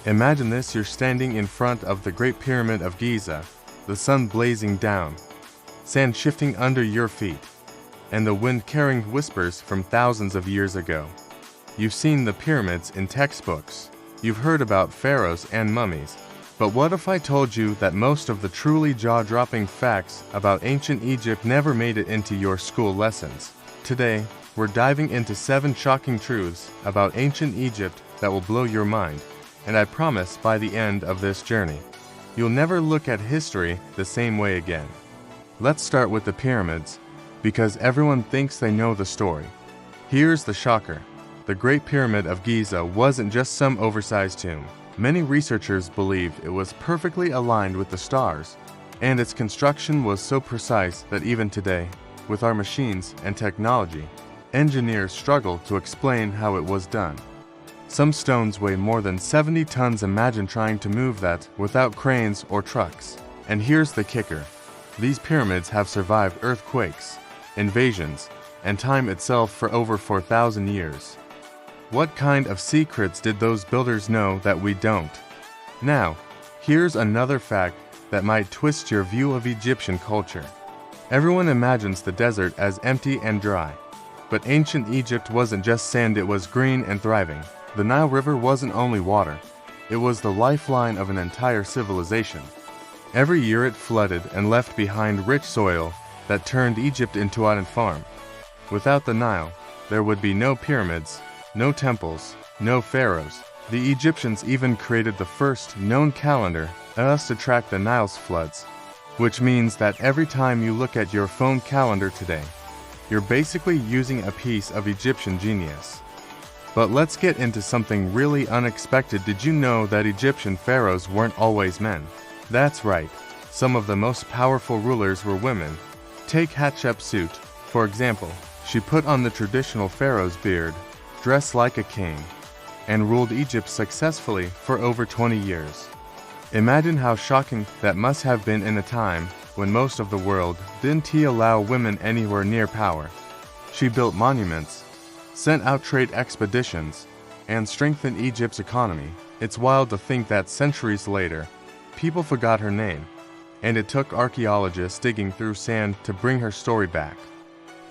Imagine this: you're standing in front of the Great Pyramid of Giza, the sun blazing down, sand shifting under your feet, and the wind carrying whispers from thousands of years ago. You've seen the pyramids in textbooks. You've heard about pharaohs and mummies. But what if I told you that most of the truly jaw-dropping facts about ancient Egypt never made it into your school lessons? Today, we're diving into 7 shocking truths about ancient Egypt that will blow your mind, and I promise by the end of this journey, you'll never look at history the same way again. Let's start with the pyramids, because everyone thinks they know the story. Here's the shocker. The Great Pyramid of Giza wasn't just some oversized tomb. Many researchers believe it was perfectly aligned with the stars, and its construction was so precise that even today, with our machines and technology, engineers struggle to explain how it was done. Some stones weigh more than 70 tons. Imagine trying to move that without cranes or trucks. And here's the kicker. These pyramids have survived earthquakes, invasions, and time itself for over 4,000 years. What kind of secrets did those builders know that we don't? Now, here's another fact that might twist your view of Egyptian culture. Everyone imagines the desert as empty and dry. But ancient Egypt wasn't just sand, it was green and thriving. The Nile River wasn't only water, it was the lifeline of an entire civilization. Every year it flooded and left behind rich soil that turned Egypt into an farm. Without the Nile, there would be no pyramids, no temples, no pharaohs. The Egyptians even created the first known calendar to track the Nile's floods, which means that every time you look at your phone calendar today, you're basically using a piece of Egyptian genius. But let's get into something really unexpected. Did you know that Egyptian pharaohs weren't always men? That's right, some of the most powerful rulers were women. Take Hatshepsut, for example. She put on the traditional pharaoh's beard, dressed like a king, and ruled Egypt successfully for over 20 years. Imagine how shocking that must have been in a time when most of the world didn't allow women anywhere near power. She built monuments, sent out trade expeditions, and strengthened Egypt's economy. It's wild to think that centuries later, people forgot her name, and it took archaeologists digging through sand to bring her story back.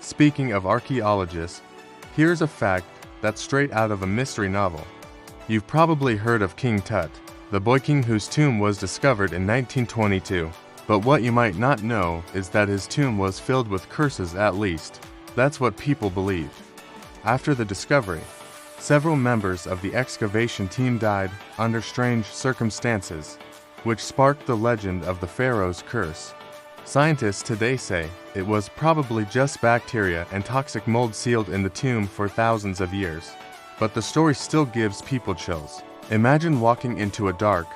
Speaking of archaeologists, here's a fact that's straight out of a mystery novel. You've probably heard of King Tut, the boy king whose tomb was discovered in 1922. But what you might not know is that his tomb was filled with curses. At least, that's what people believed. After the discovery, several members of the excavation team died under strange circumstances, which sparked the legend of the Pharaoh's curse. Scientists today say it was probably just bacteria and toxic mold sealed in the tomb for thousands of years. But the story still gives people chills. Imagine walking into a dark,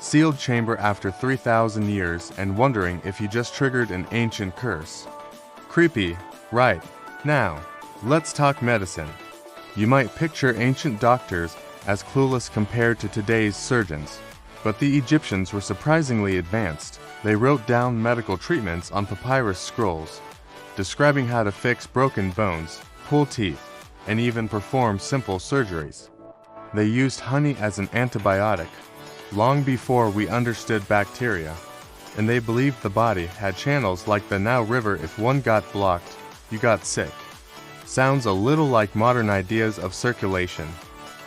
sealed chamber after 3,000 years and wondering if you just triggered an ancient curse. Creepy, right? Now, let's talk medicine. You might picture ancient doctors as clueless compared to today's surgeons. But the Egyptians were surprisingly advanced. They wrote down medical treatments on papyrus scrolls, describing how to fix broken bones, pull teeth, and even perform simple surgeries. They used honey as an antibiotic, long before we understood bacteria, and they believed the body had channels like the Nile River. If one got blocked, you got sick. Sounds a little like modern ideas of circulation,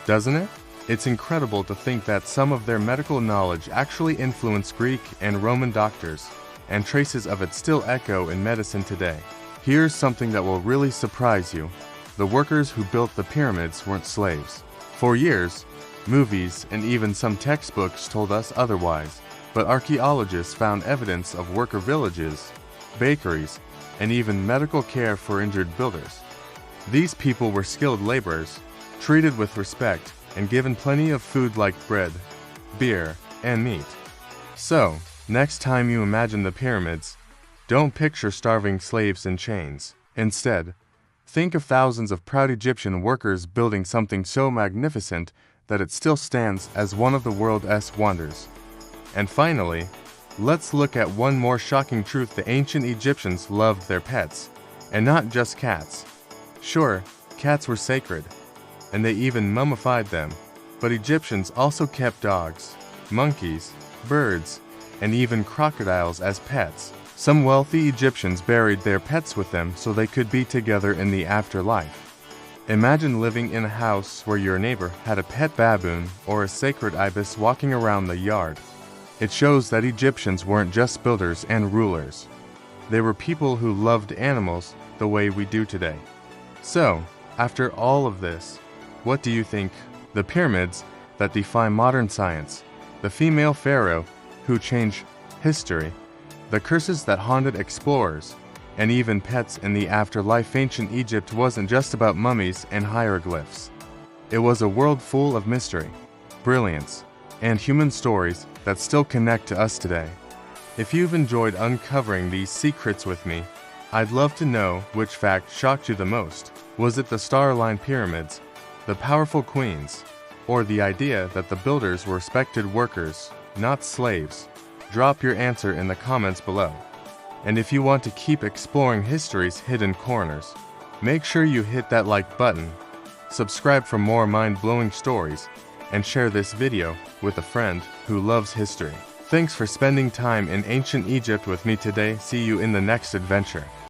doesn't it? It's incredible to think that some of their medical knowledge actually influenced Greek and Roman doctors, and traces of it still echo in medicine today. Here's something that will really surprise you. The workers who built the pyramids weren't slaves. For years, movies and even some textbooks told us otherwise, but archaeologists found evidence of worker villages, bakeries, and even medical care for injured builders. These people were skilled laborers, treated with respect, and given plenty of food like bread, beer, and meat. So, next time you imagine the pyramids, don't picture starving slaves in chains. Instead, think of thousands of proud Egyptian workers building something so magnificent that it still stands as one of the world's wonders. And finally, let's look at one more shocking truth. The ancient Egyptians loved their pets, and not just cats. Sure, cats were sacred, and they even mummified them. But Egyptians also kept dogs, monkeys, birds, and even crocodiles as pets. Some wealthy Egyptians buried their pets with them so they could be together in the afterlife. Imagine living in a house where your neighbor had a pet baboon or a sacred ibis walking around the yard. It shows that Egyptians weren't just builders and rulers. They were people who loved animals the way we do today. So, after all of this, what do you think? The pyramids that defy modern science, the female pharaoh who changed history, the curses that haunted explorers, and even pets in the afterlife. Ancient Egypt wasn't just about mummies and hieroglyphs. It was a world full of mystery, brilliance, and human stories that still connect to us today. If you've enjoyed uncovering these secrets with me, I'd love to know which fact shocked you the most. Was it the star-aligned pyramids, the powerful queens, or the idea that the builders were respected workers, not slaves? Drop your answer in the comments below. And if you want to keep exploring history's hidden corners, make sure you hit that like button, subscribe for more mind-blowing stories, and share this video with a friend who loves history. Thanks for spending time in ancient Egypt with me today. See you in the next adventure.